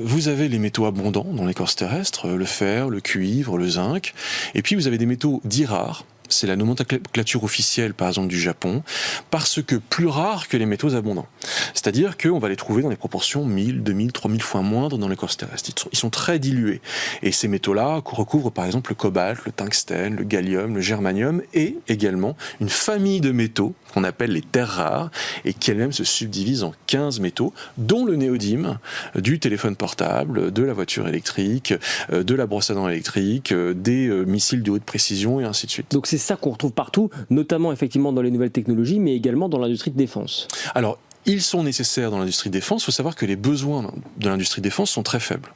Vous avez les métaux abondants dans l'écorce terrestre, le fer, le cuivre, le zinc, et puis vous avez des métaux dits rares. C'est la nomenclature officielle, par exemple, du Japon, parce que plus rares que les métaux abondants. C'est-à-dire qu'on va les trouver dans des proportions 1000, 2000, 3000 fois moindres dans l'écorce terrestre. Ils sont très dilués. Et ces métaux-là recouvrent, par exemple, le cobalt, le tungstène, le gallium, le germanium, et également une famille de métaux qu'on appelle les terres rares, et qui elles-mêmes se subdivisent en 15 métaux, dont le néodyme du téléphone portable, de la voiture électrique, de la brosse à dents électrique, des missiles de haute précision, et ainsi de suite. Donc c'est ça qu'on retrouve partout, notamment effectivement dans les nouvelles technologies, mais également dans l'industrie de défense. Alors, ils sont nécessaires dans l'industrie de défense. Il faut savoir que les besoins de l'industrie de défense sont très faibles.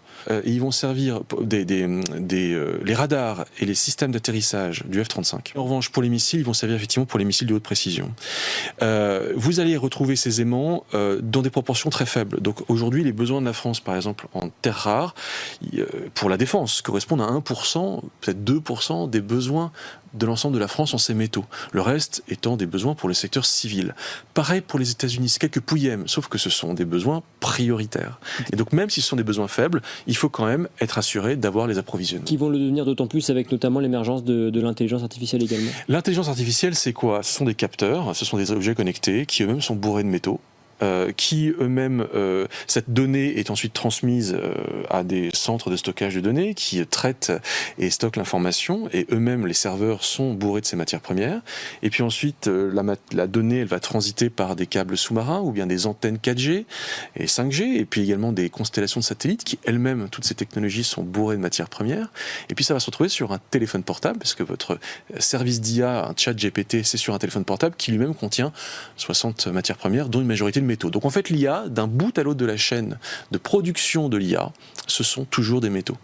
Ils vont servir les radars et les systèmes d'atterrissage du F-35. En revanche, pour les missiles, ils vont servir effectivement pour les missiles de haute précision. Vous allez retrouver ces aimants dans des proportions très faibles. Donc aujourd'hui, les besoins de la France, par exemple, en terres rares, pour la défense, correspondent à 1%, peut-être 2% des besoins de l'ensemble de la France en ces métaux. Le reste étant des besoins pour le secteur civil. Pareil pour les États-Unis, c'est quelques pouillèmes, sauf que ce sont des besoins prioritaires. Et donc même si ce sont des besoins faibles, il faut quand même être assuré d'avoir les approvisionnements. Qui vont le devenir d'autant plus avec notamment l'émergence de l'intelligence artificielle également. L'intelligence artificielle, c'est quoi? Ce sont des capteurs, ce sont des objets connectés qui eux-mêmes sont bourrés de métaux. Qui eux-mêmes, cette donnée est ensuite transmise à des centres de stockage de données qui traitent et stockent l'information, et eux-mêmes, les serveurs, sont bourrés de ces matières premières. Et puis ensuite, la donnée, elle va transiter par des câbles sous-marins ou bien des antennes 4G et 5G, et puis également des constellations de satellites qui elles-mêmes, toutes ces technologies, sont bourrées de matières premières. Et puis ça va se retrouver sur un téléphone portable, parce que votre service d'IA, un chat GPT, c'est sur un téléphone portable qui lui-même contient 60 matières premières, dont une majorité de métaux. Donc en fait, l'IA, d'un bout à l'autre de la chaîne de production de l'IA, ce sont toujours des métaux.